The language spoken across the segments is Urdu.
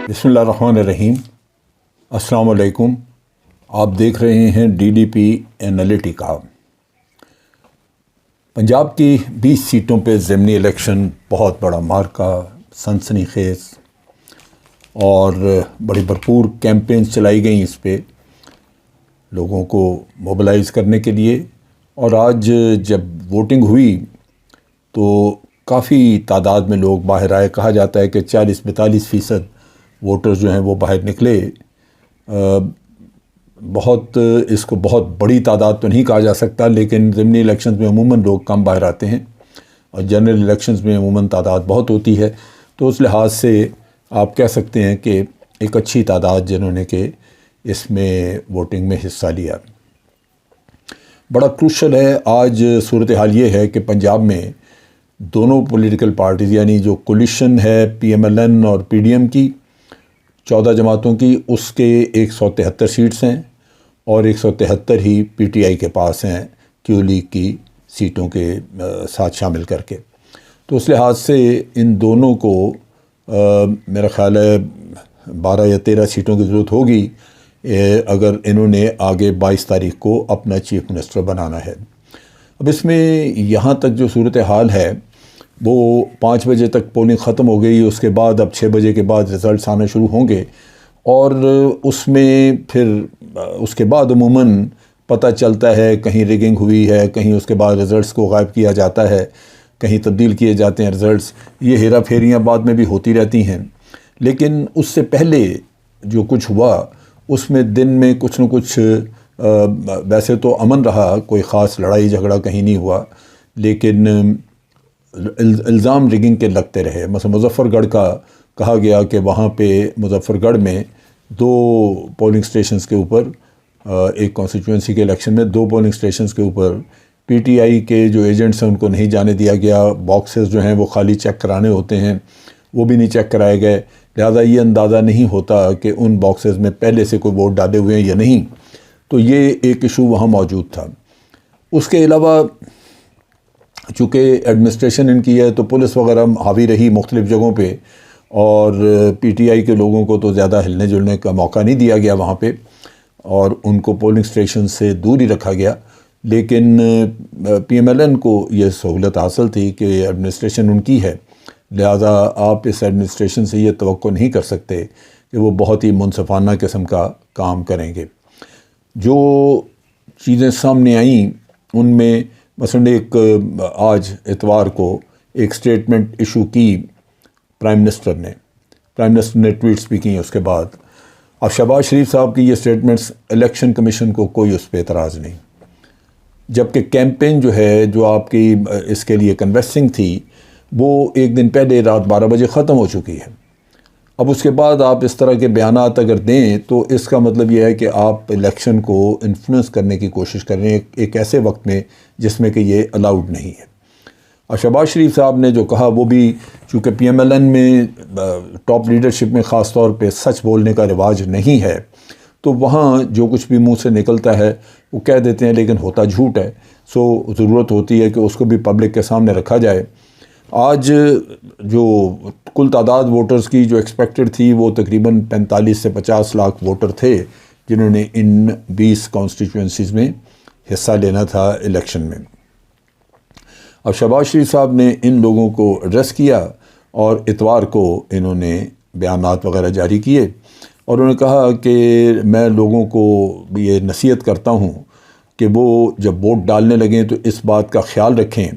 بسم اللہ الرحمن الرحیم۔ السلام علیکم۔ آپ دیکھ رہے ہیں DDP انالیٹیکا۔ پنجاب کی 20 سیٹوں پہ ضمنی الیکشن بہت بڑا مارکا، سنسنی خیز اور بڑی بھرپور کیمپینز چلائی گئیں اس پہ لوگوں کو موبلائز کرنے کے لیے۔ اور آج جب ووٹنگ ہوئی تو کافی تعداد میں لوگ باہر آئے۔ کہا جاتا ہے کہ 40-42% ووٹر جو ہیں وہ باہر نکلے۔ اس کو بہت بڑی تعداد تو نہیں کہا جا سکتا، لیکن ضمنی الیکشنز میں عموماً لوگ کم باہر آتے ہیں اور جنرل الیکشنز میں عموماً تعداد بہت ہوتی ہے، تو اس لحاظ سے آپ کہہ سکتے ہیں کہ ایک اچھی تعداد جنہوں نے کہ اس میں ووٹنگ میں حصہ لیا۔ بڑا کروشل ہے آج صورتحال یہ ہے کہ پنجاب میں دونوں پولیٹیکل پارٹیز یعنی جو کولیشن ہے PMLN اور PDM کی 14 جماعتوں کی، اس کے 173 سیٹس ہیں اور 173 ہی PTI کے پاس ہیں کیو لیگ کی سیٹوں کے ساتھ شامل کر کے۔ تو اس لحاظ سے ان دونوں کو میرا خیال ہے 12 یا 13 سیٹوں کی ضرورت ہوگی اگر انہوں نے آگے 22 تاریخ کو اپنا چیف منسٹر بنانا ہے۔ اب اس میں یہاں تک جو صورتحال ہے وہ 5 بجے تک پولنگ ختم ہو گئی، اس کے بعد اب 6 بجے کے بعد رزلٹس آنا شروع ہوں گے، اور اس میں پھر اس کے بعد عموماً پتہ چلتا ہے کہیں ریگنگ ہوئی ہے، کہیں اس کے بعد رزلٹس کو غائب کیا جاتا ہے، کہیں تبدیل کیے جاتے ہیں رزلٹس۔ یہ ہیرا پھیریاں بعد میں بھی ہوتی رہتی ہیں، لیکن اس سے پہلے جو کچھ ہوا اس میں دن میں کچھ نہ کچھ ویسے تو امن رہا، کوئی خاص لڑائی جھگڑا کہیں نہیں ہوا، لیکن الزام ریگنگ کے لگتے رہے۔ مثلا مظفر گڑھ کا کہا گیا کہ وہاں پہ مظفر گڑھ میں 2 پولنگ سٹیشنز کے اوپر ایک کانسٹیچوئنسی کے الیکشن میں 2 پولنگ سٹیشنز کے اوپر PTI کے جو ایجنٹس ہیں ان کو نہیں جانے دیا گیا۔ باکسز جو ہیں وہ خالی چیک کرانے ہوتے ہیں، وہ بھی نہیں چیک کرائے گئے، لہذا یہ اندازہ نہیں ہوتا کہ ان باکسز میں پہلے سے کوئی ووٹ ڈالے ہوئے ہیں یا نہیں۔ تو یہ ایک ایشو وہاں موجود تھا۔ اس کے علاوہ چونکہ ایڈمنسٹریشن ان کی ہے تو پولیس وغیرہ حاوی رہی مختلف جگہوں پہ، اور PTI کے لوگوں کو تو زیادہ ہلنے جلنے کا موقع نہیں دیا گیا وہاں پہ، اور ان کو پولنگ سٹیشن سے دور ہی رکھا گیا۔ لیکن PMLN کو یہ سہولت حاصل تھی کہ ایڈمنسٹریشن ان کی ہے، لہذا آپ اس ایڈمنسٹریشن سے یہ توقع نہیں کر سکتے کہ وہ بہت ہی منصفانہ قسم کا کام کریں گے۔ جو چیزیں سامنے آئیں ان میں مثلا ایک آج اتوار کو ایک سٹیٹمنٹ ایشو کی پرائم منسٹر نے ٹویٹس بھی کی اس کے بعد۔ اب شہباز شریف صاحب کی یہ سٹیٹمنٹس الیکشن کمیشن کو کوئی اس پہ اعتراض نہیں، جبکہ کیمپین جو ہے جو آپ کی اس کے لیے کنویسنگ تھی وہ ایک دن پہلے رات 12 بجے ختم ہو چکی ہے۔ اب اس کے بعد آپ اس طرح کے بیانات اگر دیں تو اس کا مطلب یہ ہے کہ آپ الیکشن کو انفلوئنس کرنے کی کوشش کر رہے ہیں ایک ایسے وقت میں جس میں کہ یہ الاؤڈ نہیں ہے۔ اور شہباز شریف صاحب نے جو کہا وہ بھی چونکہ PMLN میں ٹاپ لیڈرشپ میں خاص طور پہ سچ بولنے کا رواج نہیں ہے، تو وہاں جو کچھ بھی منہ سے نکلتا ہے وہ کہہ دیتے ہیں، لیکن ہوتا جھوٹ ہے۔ سو ضرورت ہوتی ہے کہ اس کو بھی پبلک کے سامنے رکھا جائے۔ آج جو کل تعداد ووٹرز کی جو ایکسپیکٹڈ تھی وہ تقریباً 45 سے 50 لاکھ ووٹر تھے جنہوں نے ان 20 کانسٹیچوئنسیز میں حصہ لینا تھا الیکشن میں۔ اب شہباز شریف صاحب نے ان لوگوں کو ایڈریس کیا اور اتوار کو انہوں نے بیانات وغیرہ جاری کیے، اور انہوں نے کہا کہ میں لوگوں کو یہ نصیحت کرتا ہوں کہ وہ جب ووٹ ڈالنے لگیں تو اس بات کا خیال رکھیں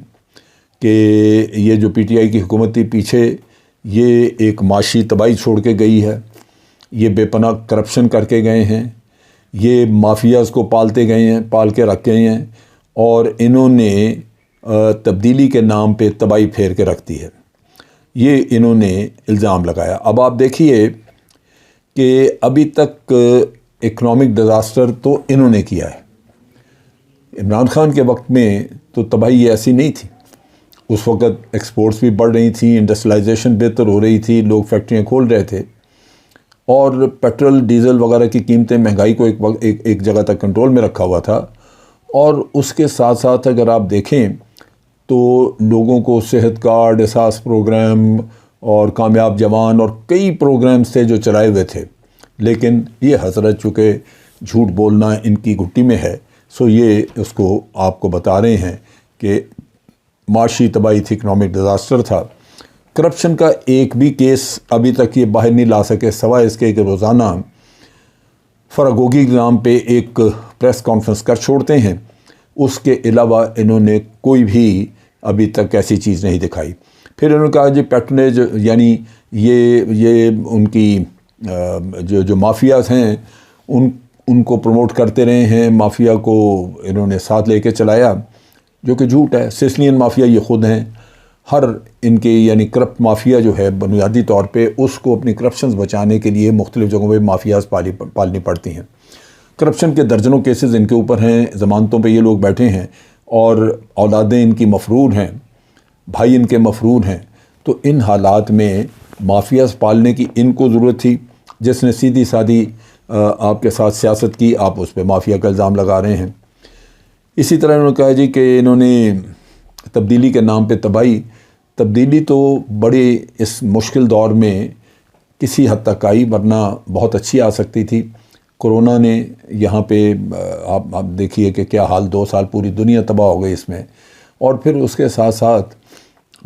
کہ یہ جو PTI کی حکومت تھی پیچھے، یہ ایک معاشی تباہی چھوڑ کے گئی ہے، یہ بے پناہ کرپشن کر کے گئے ہیں، یہ مافیاز کو پالتے گئے ہیں، پال کے رکھ گئے ہیں، اور انہوں نے تبدیلی کے نام پہ تباہی پھیر کے رکھ دی ہے۔ یہ انہوں نے الزام لگایا۔ اب آپ دیکھیے کہ ابھی تک اکنامک ڈیزاسٹر تو انہوں نے کیا ہے۔ عمران خان کے وقت میں تو تباہی ایسی نہیں تھی، اس وقت ایکسپورٹس بھی بڑھ رہی تھیں، انڈسٹریلائزیشن بہتر ہو رہی تھی، لوگ فیکٹریاں کھول رہے تھے، اور پیٹرول ڈیزل وغیرہ کی قیمتیں مہنگائی کو ایک جگہ تک کنٹرول میں رکھا ہوا تھا۔ اور اس کے ساتھ ساتھ اگر آپ دیکھیں تو لوگوں کو صحت کارڈ، احساس پروگرام اور کامیاب جوان اور کئی پروگرامز تھے جو چلائے ہوئے تھے، لیکن یہ حضرت چونکہ جھوٹ بولنا ان کی گھٹی میں ہے، سو یہ اس کو آپ کو بتا رہے ہیں کہ معاشی تباہی تھی، اکنامک ڈیزاسٹر تھا۔ کرپشن کا ایک بھی کیس ابھی تک یہ باہر نہیں لا سکے، سوائے اس کے کہ روزانہ فراگوگی کے نام پہ ایک پریس کانفرنس کر چھوڑتے ہیں، اس کے علاوہ انہوں نے کوئی بھی ابھی تک ایسی چیز نہیں دکھائی۔ پھر انہوں نے کہا جی پیٹرنیج، یعنی یہ ان کی جو مافیاز ہیں ان کو پروموٹ کرتے رہے ہیں، مافیا کو انہوں نے ساتھ لے کے چلایا، جو کہ جھوٹ ہے۔ سسلین مافیا یہ خود ہیں، ہر ان کے یعنی کرپٹ مافیا جو ہے بنیادی طور پہ اس کو اپنی کرپشنز بچانے کے لیے مختلف جگہوں پہ مافیاز پالنی پڑتی ہیں۔ کرپشن کے درجنوں کیسز ان کے اوپر ہیں، ضمانتوں پہ یہ لوگ بیٹھے ہیں اور اولادیں ان کی مفرور ہیں، بھائی ان کے مفرور ہیں۔ تو ان حالات میں مافیاز پالنے کی ان کو ضرورت تھی۔ جس نے سیدھی سادھی آپ کے ساتھ سیاست کی، آپ اس پہ مافیا کا الزام لگا رہے ہیں۔ اسی طرح انہوں نے کہا جی کہ انہوں نے تبدیلی کے نام پہ تبدیلی تو بڑے اس مشکل دور میں کسی حد تک آئی، ورنہ بہت اچھی آ سکتی تھی۔ کرونا نے یہاں پہ آپ دیکھیے کہ کیا حال، 2 سال پوری دنیا تباہ ہو گئی اس میں، اور پھر اس کے ساتھ ساتھ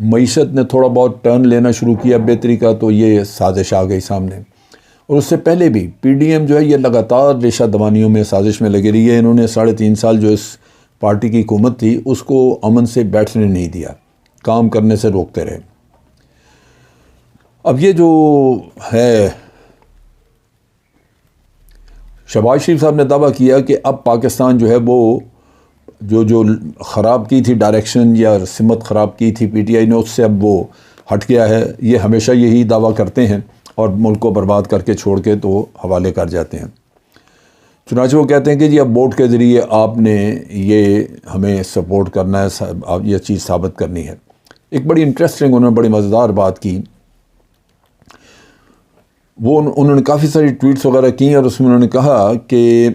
معیشت نے تھوڑا بہت ٹرن لینا شروع کیا بہتری کا، تو یہ سازش آ گئی سامنے۔ اور اس سے پہلے بھی پی ڈی ایم جو ہے یہ لگاتار ریشہ دوانیوں میں، سازش میں لگی رہی ہے۔ انہوں نے 3.5 سال جو اس پارٹی کی حکومت تھی اس کو امن سے بیٹھنے نہیں دیا، کام کرنے سے روکتے رہے۔ اب یہ جو ہے شہباز شریف صاحب نے دعویٰ کیا کہ اب پاکستان جو ہے وہ جو خراب کی تھی ڈائریکشن یا سمت خراب کی تھی پی ٹی آئی نے، اس سے اب وہ ہٹ گیا ہے۔ یہ ہمیشہ یہی دعویٰ کرتے ہیں اور ملک کو برباد کر کے چھوڑ کے تو حوالے کر جاتے ہیں۔ چنانچہ وہ کہتے ہیں کہ جی اب ووٹ کے ذریعے آپ نے یہ ہمیں سپورٹ کرنا ہے، یہ چیز ثابت کرنی ہے۔ ایک بڑی انٹرسٹنگ، انہوں نے بڑی مزیدار بات کی، وہ انہوں نے کافی ساری ٹویٹس وغیرہ کی، اور اس میں انہوں نے کہا کہ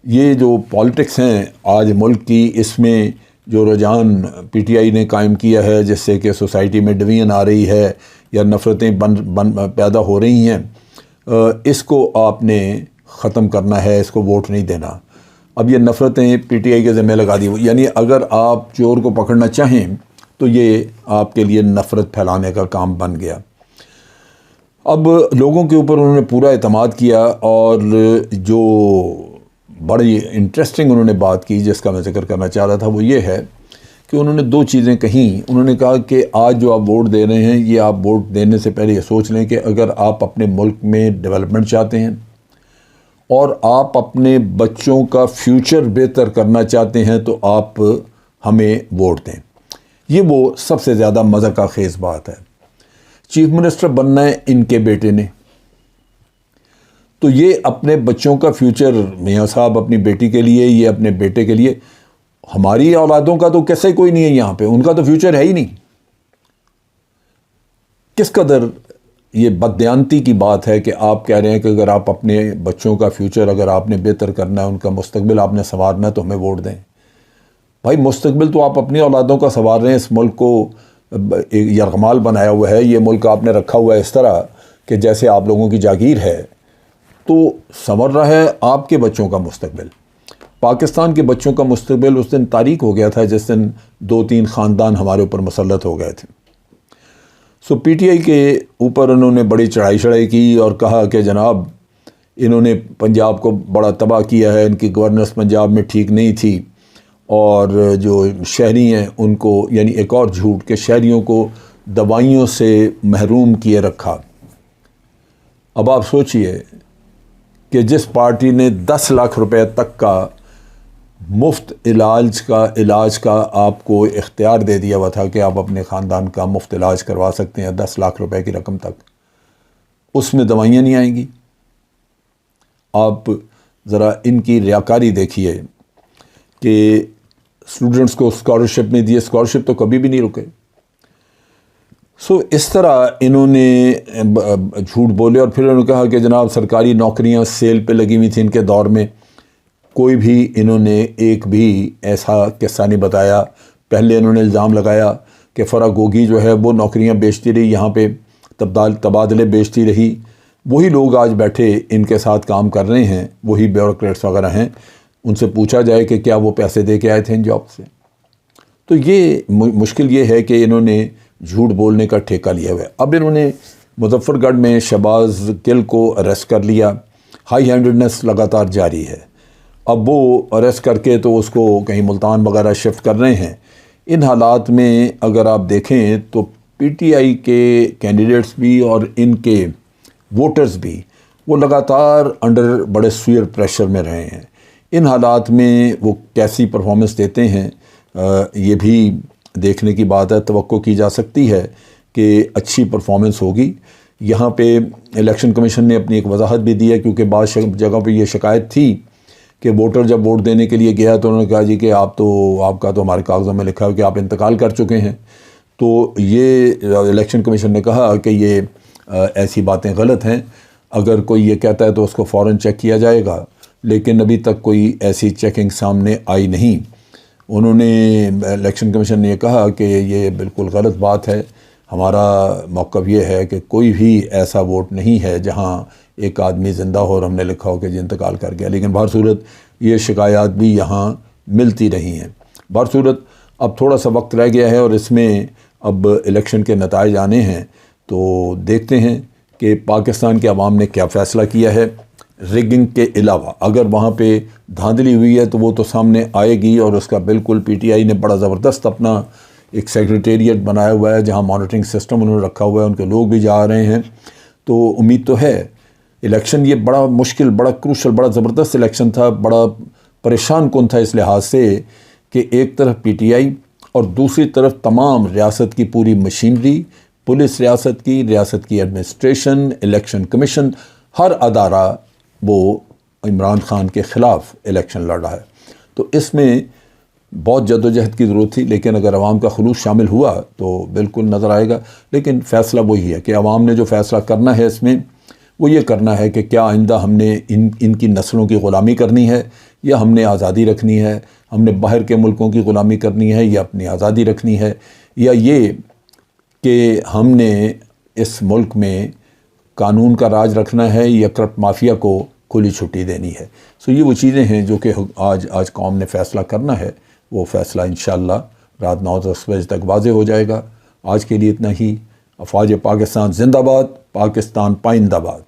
یہ جو پالیٹکس ہیں آج ملک کی، اس میں جو رجحان پی ٹی آئی نے قائم کیا ہے، جس سے کہ سوسائٹی میں ڈویژن آ رہی ہے یا نفرتیں پیدا ہو رہی ہیں، اس کو آپ نے ختم کرنا ہے، اس کو ووٹ نہیں دینا۔ اب یہ نفرتیں پی ٹی آئی کے ذمہ لگا دی، یعنی اگر آپ چور کو پکڑنا چاہیں تو یہ آپ کے لیے نفرت پھیلانے کا کام بن گیا۔ اب لوگوں کے اوپر انہوں نے پورا اعتماد کیا، اور جو بڑی انٹرسٹنگ انہوں نے بات کی جس کا میں ذکر کرنا چاہ رہا تھا، وہ یہ ہے کہ انہوں نے 2 چیزیں کہیں۔ انہوں نے کہا کہ آج جو آپ ووٹ دے رہے ہیں، یہ آپ ووٹ دینے سے پہلے یہ سوچ لیں کہ اگر آپ اپنے ملک میں ڈیولپمنٹ چاہتے ہیں اور آپ اپنے بچوں کا فیوچر بہتر کرنا چاہتے ہیں تو آپ ہمیں ووٹ دیں۔ یہ وہ سب سے زیادہ مزہ کا خیز بات ہے۔ چیف منسٹر بننا ہے ان کے بیٹے نے، تو یہ اپنے بچوں کا فیوچر، میاں صاحب اپنی بیٹی کے لیے، یہ اپنے بیٹے کے لیے، ہماری اولادوں کا تو کیسے کوئی نہیں ہے یہاں پہ، ان کا تو فیوچر ہے ہی نہیں۔ کس قدر یہ بددیانتی کی بات ہے کہ آپ کہہ رہے ہیں کہ اگر آپ اپنے بچوں کا فیوچر اگر آپ نے بہتر کرنا ہے، ان کا مستقبل آپ نے سنوارنا ہے تو ہمیں ووٹ دیں۔ بھائی مستقبل تو آپ اپنی اولادوں کا سنوار رہے ہیں، اس ملک کو ایک یرغمال بنایا ہوا ہے، یہ ملک آپ نے رکھا ہوا ہے اس طرح کہ جیسے آپ لوگوں کی جاگیر ہے، تو سنور رہا ہے آپ کے بچوں کا مستقبل۔ پاکستان کے بچوں کا مستقبل اس دن تاریک ہو گیا تھا جس دن 2-3 خاندان ہمارے اوپر مسلط ہو گئے تھے۔ سو پی ٹی آئی کے اوپر انہوں نے بڑی چڑھائی کی اور کہا کہ جناب انہوں نے پنجاب کو بڑا تباہ کیا ہے، ان کی گورننس پنجاب میں ٹھیک نہیں تھی، اور جو شہری ہیں ان کو، یعنی ایک اور جھوٹ کہ شہریوں کو دوائیوں سے محروم کیے رکھا۔ اب آپ سوچئے کہ جس پارٹی نے 10 لاکھ روپے تک کا مفت علاج کا آپ کو اختیار دے دیا ہوا تھا کہ آپ اپنے خاندان کا مفت علاج کروا سکتے ہیں 10 لاکھ روپے کی رقم تک، اس میں دوائیاں نہیں آئیں گی۔ آپ ذرا ان کی ریاکاری دیکھیے کہ اسٹوڈنٹس کو اسکالرشپ نہیں دی، اسکالرشپ تو کبھی بھی نہیں رکے۔ سو اس طرح انہوں نے جھوٹ بولے، اور پھر انہوں نے کہا کہ جناب سرکاری نوکریاں سیل پہ لگی ہوئی تھیں ان کے دور میں، کوئی بھی انہوں نے ایک بھی ایسا قصہ نہیں بتایا۔ پہلے انہوں نے الزام لگایا کہ فراگوگی جو ہے وہ نوکریاں بیچتی رہی، یہاں پہ تبادلے بیچتی رہی، وہی لوگ آج بیٹھے ان کے ساتھ کام کر رہے ہیں، وہی بیوروکریٹس وغیرہ ہیں، ان سے پوچھا جائے کہ کیا وہ پیسے دے کے آئے تھے ان جاب سے؟ تو یہ مشکل یہ ہے کہ انہوں نے جھوٹ بولنے کا ٹھیکہ لیا ہوا ہے۔ اب انہوں نے مظفر گڑھ میں شہباز گل کو اریسٹ کر لیا، ہائی ہینڈڈنس لگاتار جاری ہے۔ اب وہ اریسٹ کر کے تو اس کو کہیں ملتان وغیرہ شفٹ کر رہے ہیں۔ ان حالات میں اگر آپ دیکھیں تو پی ٹی آئی کے کینڈیڈیٹس بھی اور ان کے ووٹرز بھی وہ لگاتار انڈر بڑے سوئر پریشر میں رہے ہیں۔ ان حالات میں وہ کیسی پرفارمنس دیتے ہیں یہ بھی دیکھنے کی بات ہے، توقع کی جا سکتی ہے کہ اچھی پرفارمنس ہوگی۔ یہاں پہ الیکشن کمیشن نے اپنی ایک وضاحت بھی دی ہے، کیونکہ بعض جگہ پہ یہ شکایت تھی کہ ووٹر جب ووٹ دینے کے لیے گیا تو انہوں نے کہا جی کہ آپ کا تو ہمارے کاغذوں میں لکھا ہے کہ آپ انتقال کر چکے ہیں۔ تو یہ الیکشن کمیشن نے کہا کہ یہ ایسی باتیں غلط ہیں، اگر کوئی یہ کہتا ہے تو اس کو فوراً چیک کیا جائے گا، لیکن ابھی تک کوئی ایسی چیکنگ سامنے آئی نہیں۔ انہوں نے الیکشن کمیشن نے یہ کہا کہ یہ بالکل غلط بات ہے، ہمارا موقف یہ ہے کہ کوئی بھی ایسا ووٹ نہیں ہے جہاں ایک آدمی زندہ ہو اور ہم نے لکھا ہو کہ جی انتقال کر گیا، لیکن بہر صورت یہ شکایات بھی یہاں ملتی رہی ہیں۔ بہر صورت اب تھوڑا سا وقت رہ گیا ہے اور اس میں اب الیکشن کے نتائج آنے ہیں، تو دیکھتے ہیں کہ پاکستان کے عوام نے کیا فیصلہ کیا ہے۔ ریگنگ کے علاوہ اگر وہاں پہ دھاندلی ہوئی ہے تو وہ تو سامنے آئے گی، اور اس کا بالکل پی ٹی آئی نے بڑا زبردست اپنا ایک سیکریٹریٹ بنایا ہوا ہے جہاں مانیٹرنگ سسٹم انہوں نے رکھا ہوا ہے، ان کے لوگ بھی جا رہے ہیں۔ تو امید تو ہے الیکشن یہ بڑا مشکل، بڑا کروشل، بڑا زبردست الیکشن تھا، بڑا پریشان کن تھا اس لحاظ سے کہ ایک طرف پی ٹی آئی اور دوسری طرف تمام ریاست کی پوری مشینری، پولیس ریاست کی ایڈمنسٹریشن، الیکشن کمیشن، ہر ادارہ وہ عمران خان کے خلاف الیکشن لڑ رہا ہے۔ تو اس میں بہت جدوجہد کی ضرورت تھی، لیکن اگر عوام کا خلوص شامل ہوا تو بالکل نظر آئے گا۔ لیکن فیصلہ وہی ہے کہ عوام نے جو فیصلہ کرنا ہے اس میں وہ یہ کرنا ہے کہ کیا آئندہ ہم نے ان کی نسلوں کی غلامی کرنی ہے یا ہم نے آزادی رکھنی ہے، ہم نے باہر کے ملکوں کی غلامی کرنی ہے یا اپنی آزادی رکھنی ہے، یا یہ کہ ہم نے اس ملک میں قانون کا راج رکھنا ہے یا کرپٹ مافیا کو کھلی چھٹی دینی ہے۔ سو یہ وہ چیزیں ہیں جو کہ آج قوم نے فیصلہ کرنا ہے۔ وہ فیصلہ انشاءاللہ رات 9-10 بجے تک واضح ہو جائے گا۔ آج کے لیے اتنا ہی۔ افواج پاکستان زندہ باد، پاکستان پائندہ باد۔